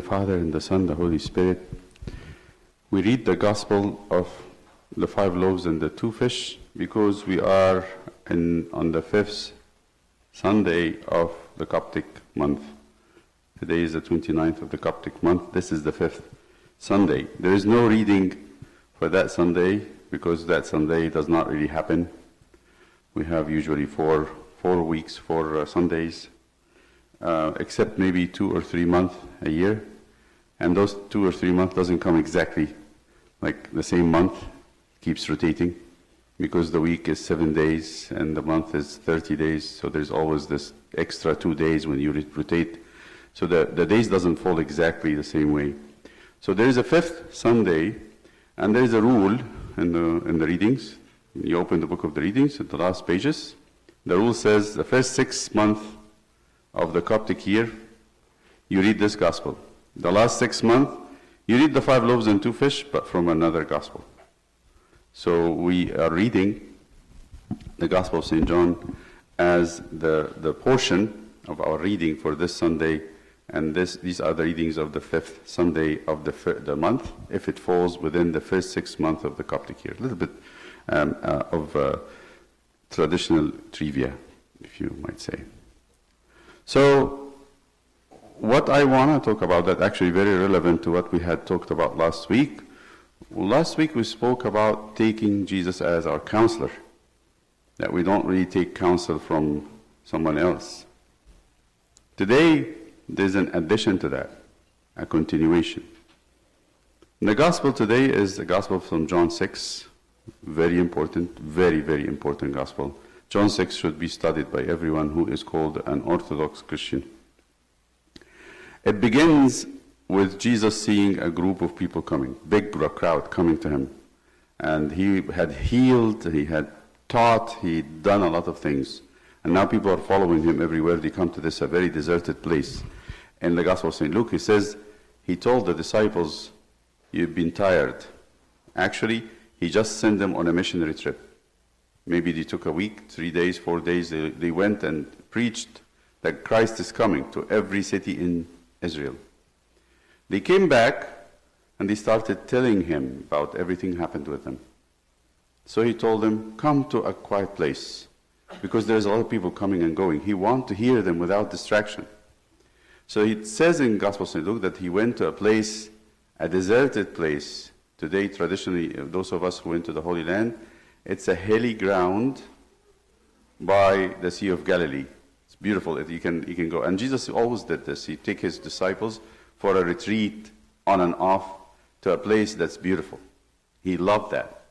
Father, and the Son, the Holy Spirit. We read the Gospel of the 5 loaves and the 2 fish because we are on the 5th Sunday of the Coptic month. Today is the 29th of the Coptic month. This is the 5th Sunday. There is no reading for that Sunday because that Sunday does not really happen. We have usually four weeks, 4 Sundays, except maybe 2 or 3 months a year. And those 2 or 3 months doesn't come exactly like the same month. It keeps rotating because the week is 7 days and the month is 30 days. So there's always this extra 2 days when you rotate. So the days doesn't fall exactly the same way. So there is a 5th Sunday, and there is a rule in the readings. You open the book of the readings at the last pages. The rule says the first 6 months of the Coptic year, you read this gospel. The last 6 months, you read the 5 loaves and 2 fish, but from another gospel. So we are reading the Gospel of St. John as the portion of our reading for this Sunday, and these are the readings of the 5th Sunday of the month, if it falls within the first 6 months of the Coptic year. A little bit of traditional trivia, if you might say. So, what I want to talk about that actually very relevant to what we had talked about last week. Last week we spoke about taking Jesus as our counselor, that we don't really take counsel from someone else. Today, there's an addition to that, a continuation. The gospel today is the gospel from John 6. Very important, very, very important gospel. John 6 should be studied by everyone who is called an Orthodox Christian. It begins with Jesus seeing a group of people coming, big crowd coming to him. And he had healed, he had taught, he'd done a lot of things. And now people are following him everywhere. They come to this a very deserted place. In the Gospel of St. Luke, he says, he told the disciples, you've been tired. Actually, he just sent them on a missionary trip. Maybe they took a week, 3 days, 4 days. They went and preached that Christ is coming to every city in Israel. They came back and they started telling him about everything happened with them. So he told them, come to a quiet place, because there's a lot of people coming and going. He wants to hear them without distraction. So it says in Gospel of St. Luke that he went to a place, a deserted place. Today, traditionally, those of us who went to the Holy Land, it's a hilly ground by the Sea of Galilee. It's beautiful. You can go. And Jesus always did this. He'd take his disciples for a retreat on and off to a place that's beautiful. He loved that.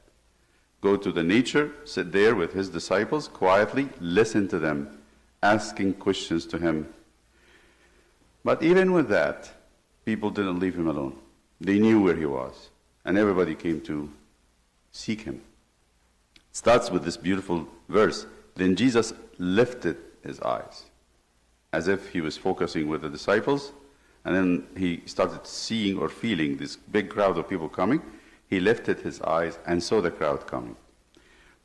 Go to the nature, sit there with his disciples, quietly listen to them, asking questions to him. But even with that, people didn't leave him alone. They knew where he was. And everybody came to seek him. It starts with this beautiful verse. Then Jesus lifted his eyes, as if he was focusing with the disciples. And then he started seeing or feeling this big crowd of people coming. He lifted his eyes and saw the crowd coming.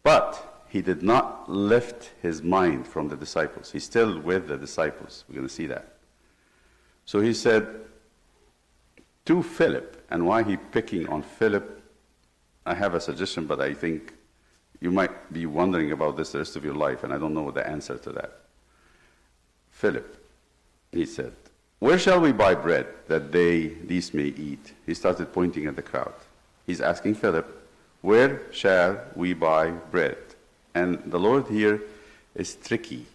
But he did not lift his mind from the disciples. He's still with the disciples. We're going to see that. So he said to Philip, and why he picking on Philip, I have a suggestion, but I think you might be wondering about this the rest of your life, and I don't know the answer to that. Philip, he said, where shall we buy bread that these may eat? He started pointing at the crowd. He's asking Philip, where shall we buy bread? And the Lord here is tricky.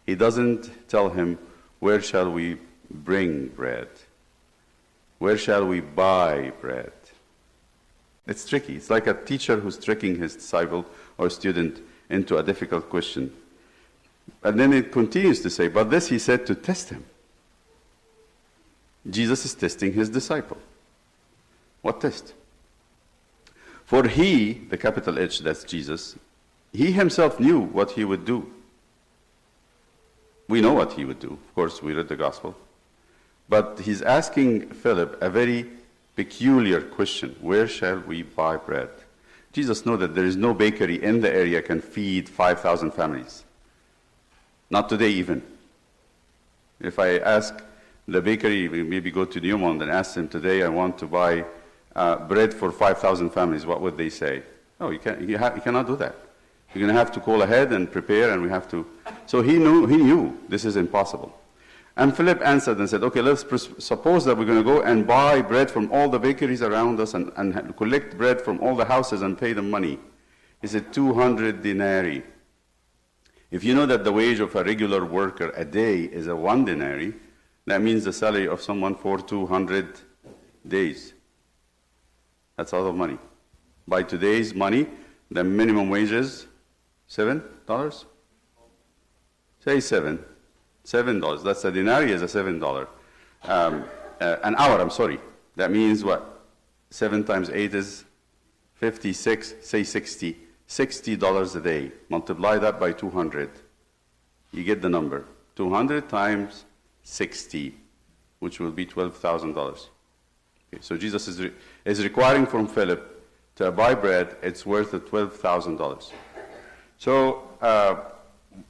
He doesn't tell him, where shall we bring bread? Where shall we buy bread? It's tricky. It's like a teacher who's tricking his disciple or student into a difficult question. And then it continues to say, but this he said to test him. Jesus is testing his disciple. What test? For he, the capital H, that's Jesus, he himself knew what he would do. We know what he would do. Of course, we read the gospel. But he's asking Philip a very peculiar question. Where shall we buy bread? Jesus knows that there is no bakery in the area can feed 5,000 families. Not today even. If I ask the bakery, maybe go to Newmont and ask them today, I want to buy bread for 5,000 families, what would they say? No, you cannot do that. You're going to have to call ahead and prepare, and we have to. So he knew this is impossible. And Philip answered and said, okay, let's suppose that we're going to go and buy bread from all the bakeries around us and collect bread from all the houses and pay them money. He said, 200 denarii. If you know that the wage of a regular worker a day is 1 denarii, that means the salary of someone for 200 days. That's a lot of money. By today's money, the minimum wage is $7? Say $7. That's a denarii is a $7. An hour, I'm sorry. That means what? 7 times 8 is 56, say 60. $60 a day. Multiply that by 200. You get the number. 200 times 60, which will be $12,000. Okay, so Jesus is requiring from Philip to buy bread. It's worth $12,000. So,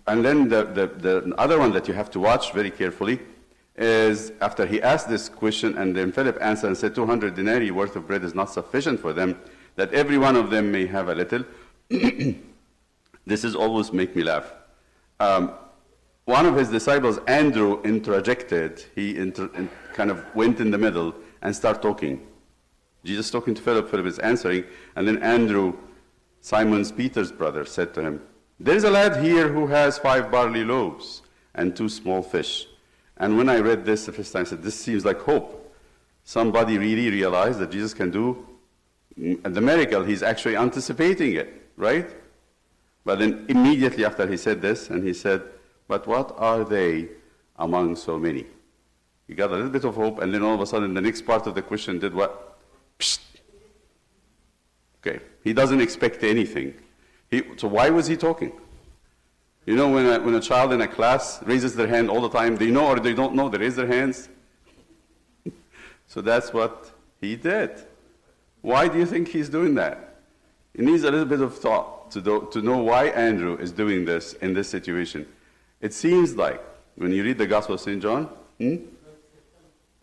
and then the other one that you have to watch very carefully is after he asked this question, and then Philip answered and said, 200 denarii worth of bread is not sufficient for them, that every one of them may have a little. This is always make me laugh. One of his disciples, Andrew, interjected. He kind of went in the middle and started talking. Jesus talking to Philip, Philip is answering, and then Andrew, Simon Peter's brother, said to him, there is a lad here who has 5 barley loaves and 2 small fish. And when I read this the first time, I said, this seems like hope. Somebody really realized that Jesus can do the miracle. He's actually anticipating it, right? But then immediately after he said this, and he said, but what are they among so many? He got a little bit of hope, and then all of a sudden the next part of the question did what? Psst. Okay, he doesn't expect anything. So why was he talking? You know, when a child in a class raises their hand all the time, they know or they don't know, they raise their hands. So that's what he did. Why do you think he's doing that? It needs a little bit of thought to know why Andrew is doing this in this situation. It seems like, when you read the Gospel of St. John,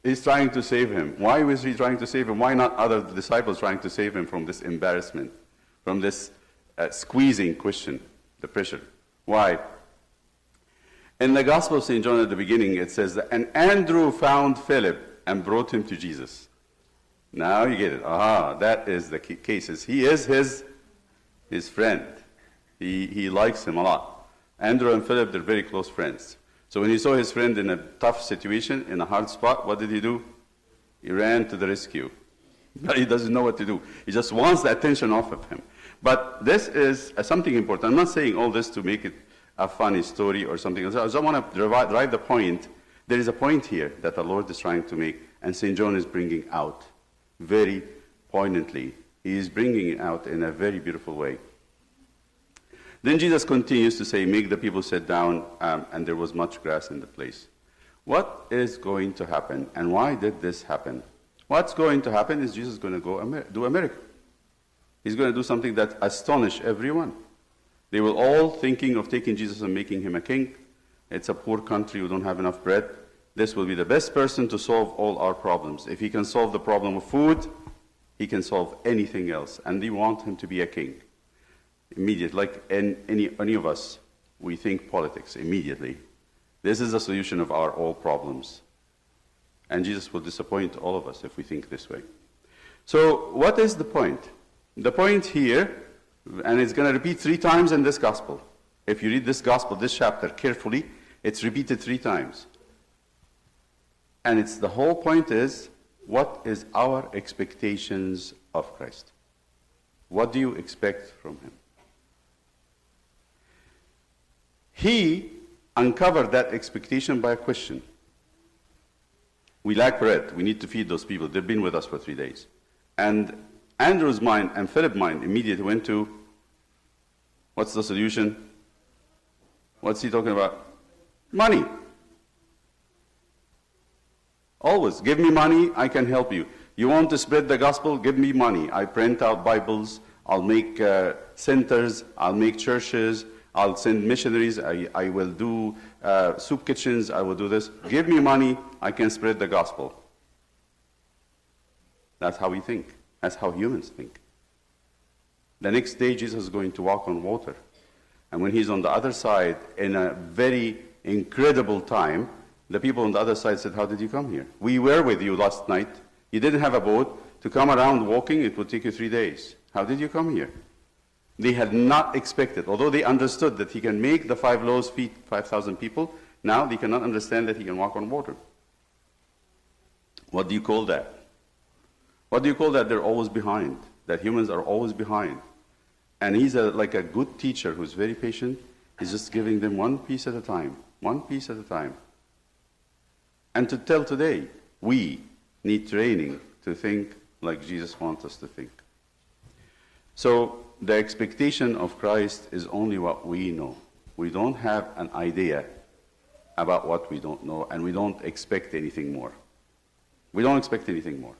he's trying to save him. Why was he trying to save him? Why not other disciples trying to save him from this embarrassment, from this squeezing question, the pressure? Why? In the Gospel of St. John at the beginning, it says that, and Andrew found Philip and brought him to Jesus. Now you get it. That is the case. He is his friend. He likes him a lot. Andrew and Philip, they're very close friends. So when he saw his friend in a tough situation, in a hard spot, what did he do? He ran to the rescue. But he doesn't know what to do. He just wants the attention off of him. But this is something important. I'm not saying all this to make it a funny story or something else. I just want to drive the point. There is a point here that the Lord is trying to make, and St. John is bringing out very poignantly. He is bringing it out in a very beautiful way. Then Jesus continues to say, make the people sit down, and there was much grass in the place. What is going to happen, and why did this happen? What's going to happen is Jesus is going to go do a miracle. He's going to do something that astonish everyone. They will all thinking of taking Jesus and making him a king. It's a poor country, we don't have enough bread. This will be the best person to solve all our problems. If he can solve the problem of food, he can solve anything else. And they want him to be a king. Immediately, like any of us, we think politics immediately. This is the solution of our all problems. And Jesus will disappoint all of us if we think this way. So what is the point? The point here, and it's going to repeat 3 times in this gospel. If you read this gospel, this chapter carefully, it's repeated 3 times. And the whole point is, what is our expectations of Christ? What do you expect from him? He uncovered that expectation by a question. We lack bread. We need to feed those people. They've been with us for 3 days. And Andrew's mind and Philip's mind immediately went to, what's the solution? What's he talking about? Money. Always, give me money, I can help you. You want to spread the gospel? Give me money. I print out Bibles, I'll make centers, I'll make churches, I'll send missionaries, I will do soup kitchens, I will do this. Give me money, I can spread the gospel. That's how we think. That's how humans think. The next day, Jesus is going to walk on water. And when he's on the other side, in a very incredible time, the people on the other side said, how did you come here? We were with you last night. You didn't have a boat. To come around walking, it would take you 3 days. How did you come here? They had not expected, although they understood that he can make the 5 loaves feed 5,000 people, now they cannot understand that he can walk on water. What do you call that? What do you call that? They're always behind, that humans are always behind. And he's like a good teacher who's very patient. He's just giving them one piece at a time, one piece at a time. And to tell today, we need training to think like Jesus wants us to think. So the expectation of Christ is only what we know. We don't have an idea about what we don't know, and we don't expect anything more. We don't expect anything more.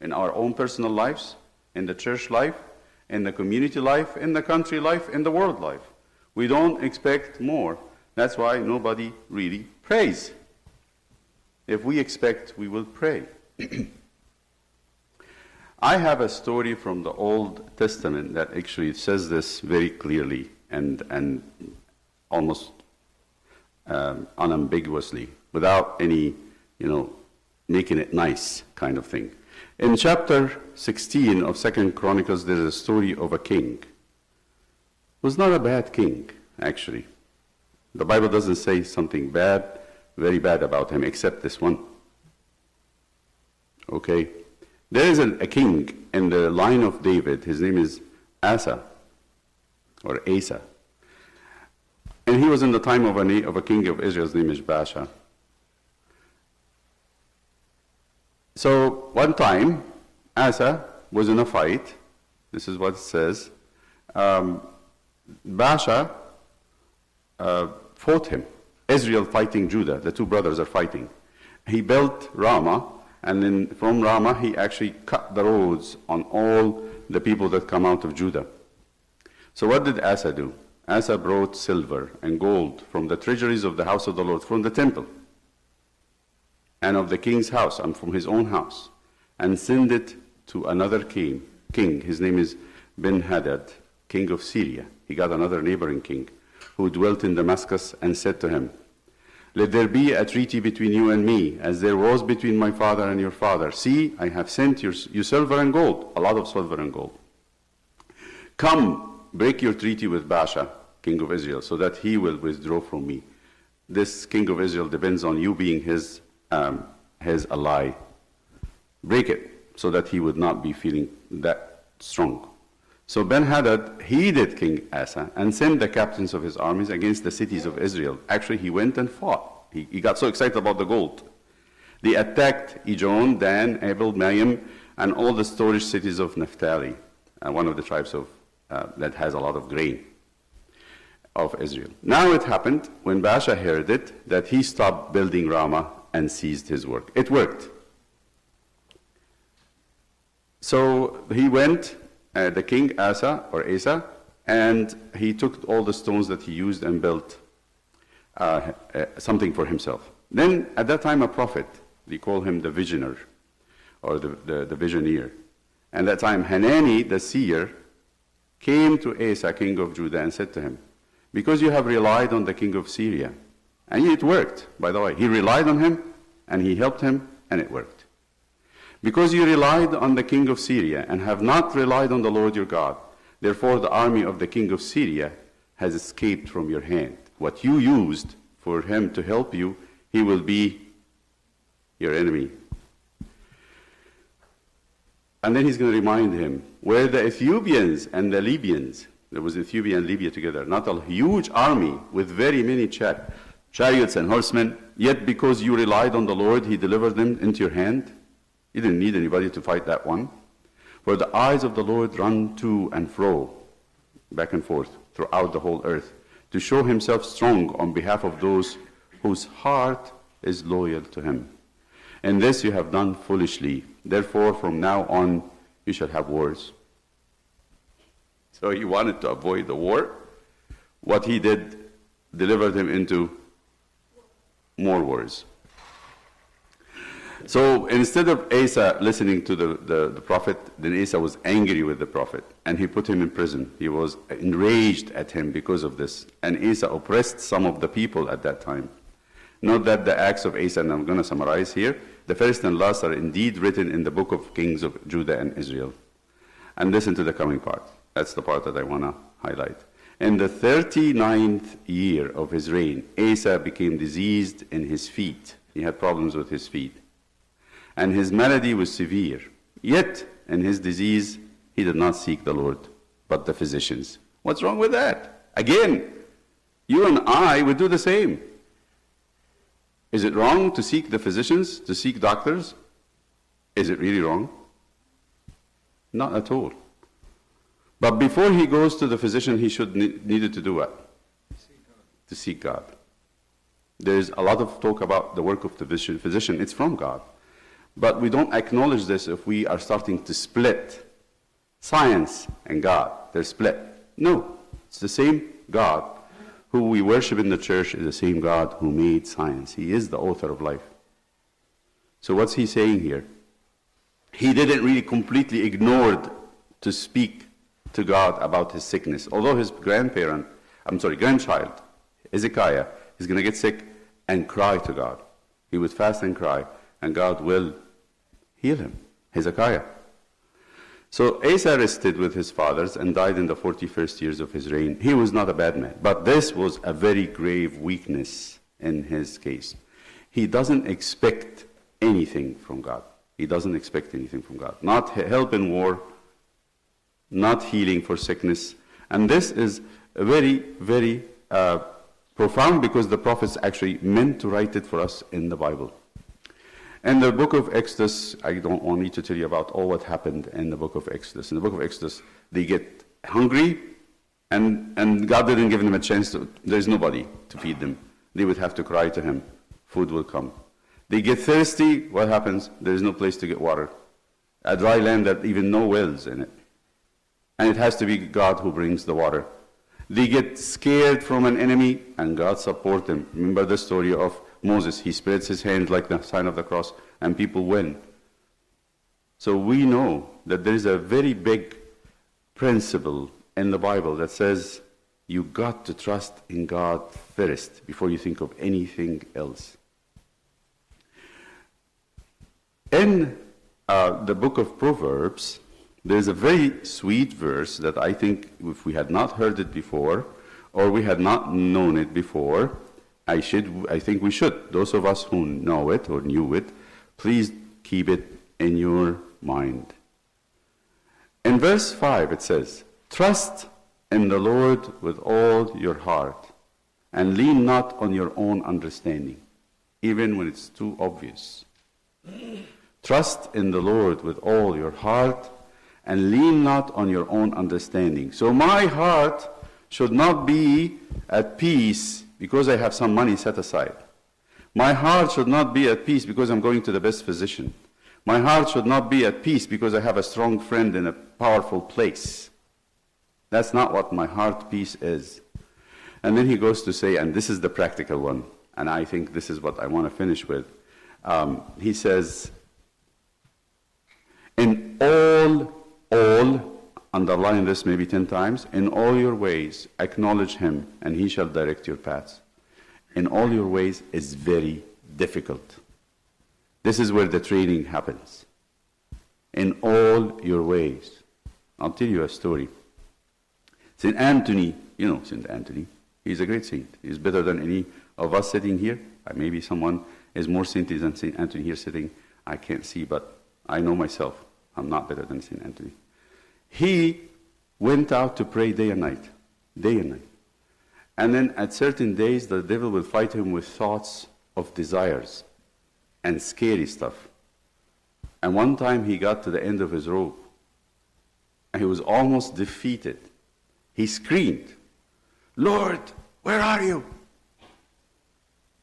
In our own personal lives, in the church life, in the community life, in the country life, in the world life. We don't expect more. That's why nobody really prays. If we expect, we will pray. I have a story from the Old Testament that actually says this very clearly and almost unambiguously, without any, making it nice kind of thing. In chapter 16 of 2 Chronicles, there's a story of a king. He was not a bad king, actually. The Bible doesn't say something bad, very bad about him, except this one. Okay? There is a king in the line of David. His name is Asa, or Asa. And he was in the time of a king of Israel. His name is Baasha. So one time, Asa was in a fight. This is what it says. Baasha fought him. Israel fighting Judah. The two brothers are fighting. He built Ramah, and then from Ramah he actually cut the roads on all the people that come out of Judah. So what did Asa do? Asa brought silver and gold from the treasuries of the house of the Lord, from the temple, and of the king's house, and from his own house, and sent it to another king. His name is Ben-Hadad, king of Syria. He got another neighboring king who dwelt in Damascus, and said to him, let there be a treaty between you and me, as there was between my father and your father. See, I have sent you silver and gold, a lot of silver and gold. Come, break your treaty with Baasha, king of Israel, so that he will withdraw from me. This king of Israel depends on you being his ally. Break it, so that he would not be feeling that strong. So Ben-Hadad heeded King Asa and sent the captains of his armies against the cities of Israel. Actually, he went and fought. He got so excited about the gold. They attacked Ijon, Dan, Abel, Mayim, and all the storage cities of Naphtali, one of the tribes that has a lot of grain of Israel. Now it happened, when Baasha heard it, that he stopped building Ramah and ceased his work. It worked. So he went, the king Asa, and he took all the stones that he used and built something for himself. Then, at that time, a prophet, they call him the visioner, or the visioneer. And at that time, Hanani, the seer, came to Asa, king of Judah, and said to him, because you have relied on the king of Syria, and it worked, by the way. He relied on him, and he helped him, and it worked. Because you relied on the king of Syria and have not relied on the Lord your God, therefore the army of the king of Syria has escaped from your hand. What you used for him to help you, he will be your enemy. And then he's going to remind him where the Ethiopians and the Libyans, there was Ethiopia and Libya together, not a huge army with very many chariots and horsemen, yet because you relied on the Lord, he delivered them into your hand. You didn't need anybody to fight that one. For the eyes of the Lord run to and fro, back and forth, throughout the whole earth, to show himself strong on behalf of those whose heart is loyal to him. And this you have done foolishly. Therefore, from now on, you shall have wars. So he wanted to avoid the war. what he did delivered him into more worries. So instead of Asa listening to the prophet, then Asa was angry with the prophet, and he put him in prison. He was enraged at him because of this. And Asa oppressed some of the people at that time. Note that the acts of Asa, and I'm going to summarize here, the first and last are indeed written in the book of Kings of Judah and Israel. And listen to the coming part. That's the part that I want to highlight. In the 39th year of his reign, Asa became diseased in his feet. He had problems with his feet. And his malady was severe. Yet, in his disease, he did not seek the Lord, but the physicians. What's wrong with that? Again, you and I would do the same. Is it wrong to seek the physicians, to seek doctors? Is it really wrong? Not at all. But before he goes to the physician, he needed to do what? To seek God. There's a lot of talk about the work of the physician. It's from God. But we don't acknowledge this if we are starting to split science and God. They're split. No, it's the same God who we worship in the church is the same God who made science. He is the author of life. So what's he saying here? He didn't really completely ignored to speak to God about his sickness. Although his grandchild, Hezekiah, is going to get sick and cry to God. He would fast and cry, and God will heal him, Hezekiah. So Asa rested with his fathers and died in the 41st years of his reign. He was not a bad man, but this was a very grave weakness in his case. He doesn't expect anything from God. He doesn't expect anything from God. Not help in war, not healing for sickness. And this is very, very profound because the prophets actually meant to write it for us in the Bible. In the book of Exodus, I don't want me to tell you about all what happened in the book of Exodus. In the book of Exodus, they get hungry, and God didn't give them a chance to, there's nobody to feed them. They would have to cry to him. Food will come. They get thirsty, what happens? There's no place to get water. A dry land that even no wells in it. And it has to be God who brings the water. They get scared from an enemy, and God support them. Remember the story of Moses. He spreads his hand like the sign of the cross, and people win. So we know that there is a very big principle in the Bible that says you got to trust in God first before you think of anything else. In the book of Proverbs, there's a very sweet verse that I think if we had not heard it before, or we had not known it before, I think we should. Those of us who know it or knew it, please keep it in your mind. In verse 5 it says, "Trust in the Lord with all your heart, and lean not on your own understanding," even when it's too obvious. Trust in the Lord with all your heart, and lean not on your own understanding. So my heart should not be at peace because I have some money set aside. My heart should not be at peace because I'm going to the best physician. My heart should not be at peace because I have a strong friend in a powerful place. That's not what my heart peace is. And then he goes to say, and this is the practical one, and I think this is what I want to finish with. He says, in all, underline this maybe 10 times, in all your ways acknowledge him, and he shall direct your paths. In all your ways is very difficult. This is where the training happens. In all your ways. I'll tell you a story. St. Anthony, you know St. Anthony, he's a great saint. He's better than any of us sitting here. Maybe someone is more saintly than St. Anthony here sitting. I can't see, but I know myself. I'm not better than St. Anthony. He went out to pray day and night. Day and night. And then at certain days, the devil will fight him with thoughts of desires and scary stuff. And one time he got to the end of his rope, and he was almost defeated. He screamed, "Lord, where are you?"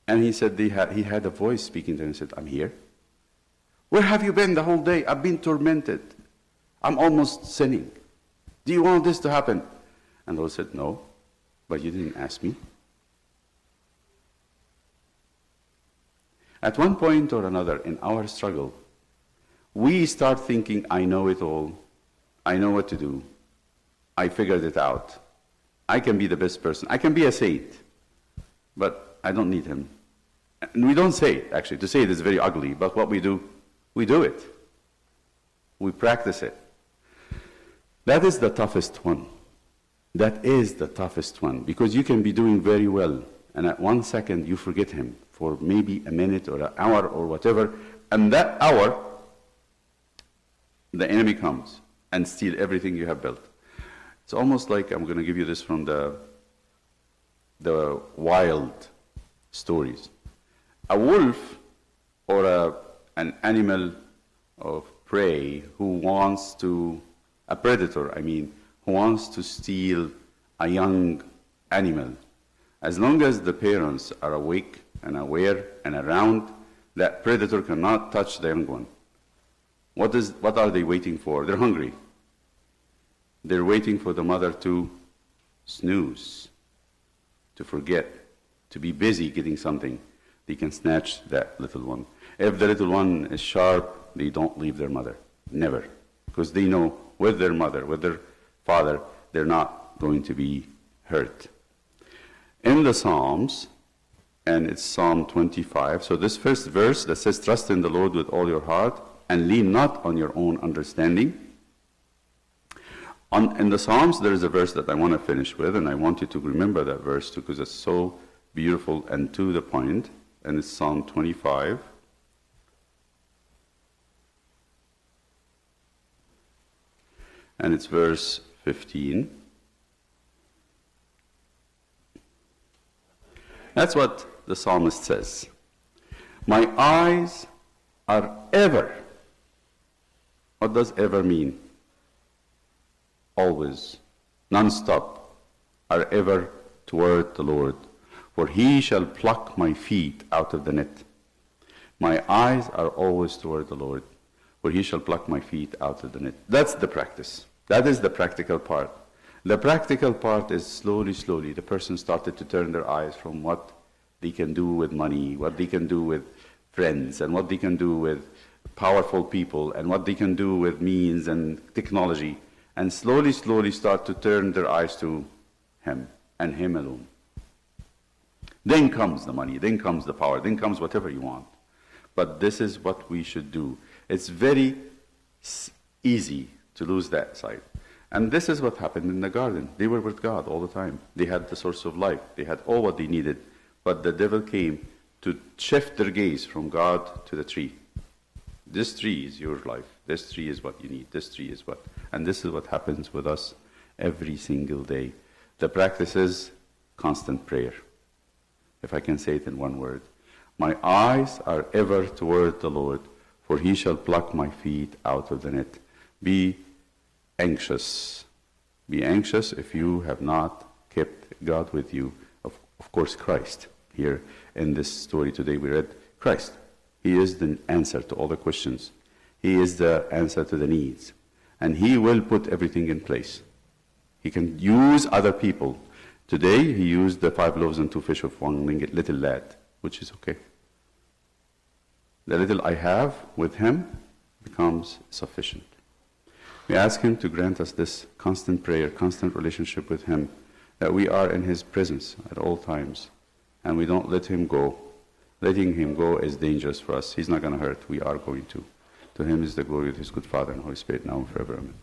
And he said he had a voice speaking to him and said, "I'm here." "Where have you been the whole day?" "I've been tormented. I'm almost sinning. Do you want this to happen?" And the Lord said, "No, but you didn't ask me. At one point or another in our struggle, we start thinking, I know it all. I know what to do. I figured it out. I can be the best person. I can be a saint, but I don't need him. And we don't say it, actually. To say it is very ugly, but what we do it. We practice it. That is the toughest one. That is the toughest one, because you can be doing very well, and at 1 second you forget him for maybe a minute or an hour or whatever, and that hour, the enemy comes and steals everything you have built. It's almost like, I'm going to give you this from the wild stories. A wolf or an animal of prey a predator, who wants to steal a young animal, as long as the parents are awake and aware and around, that predator cannot touch the young one. What are they waiting for? They're hungry. They're waiting for the mother to snooze, to forget, to be busy getting something. They can snatch that little one. If the little one is sharp, they don't leave their mother. Never. Because they know with their mother, with their father, they're not going to be hurt. In the Psalms, and it's Psalm 25, so this first verse that says, trust in the Lord with all your heart and lean not on your own understanding. In the Psalms, there is a verse that I want to finish with, and I want you to remember that verse too, because it's so beautiful and to the point, and it's Psalm 25. And it's verse 15. That's what the psalmist says. My eyes are ever. What does ever mean? Always, non-stop, are ever toward the Lord, for he shall pluck my feet out of the net. My eyes are always toward the Lord, for he shall pluck my feet out of the net. That's the practice. That is the practical part. The practical part is slowly, the person started to turn their eyes from what they can do with money, what they can do with friends, and what they can do with powerful people, and what they can do with means and technology, and slowly start to turn their eyes to him, and him alone. Then comes the money, then comes the power, then comes whatever you want. But this is what we should do. It's very easy to lose that sight. And this is what happened in the garden. They were with God all the time. They had the source of life. They had all what they needed. But the devil came to shift their gaze from God to the tree. This tree is your life. This tree is what you need. This tree is what. And this is what happens with us every single day. The practice is constant prayer. If I can say it in one word. My eyes are ever toward the Lord, for he shall pluck my feet out of the net. Be anxious. Be anxious if you have not kept God with you. Of course, Christ. Here in this story today we read Christ. He is the answer to all the questions. He is the answer to the needs. And he will put everything in place. He can use other people. Today he used the 5 loaves and 2 fish of one little lad, which is okay. The little I have with him becomes sufficient. We ask him to grant us this constant prayer, constant relationship with him, that we are in his presence at all times, and we don't let him go. Letting him go is dangerous for us. He's not going to hurt. We are going to. To him is the glory of his good Father and Holy Spirit, now and forever. Amen.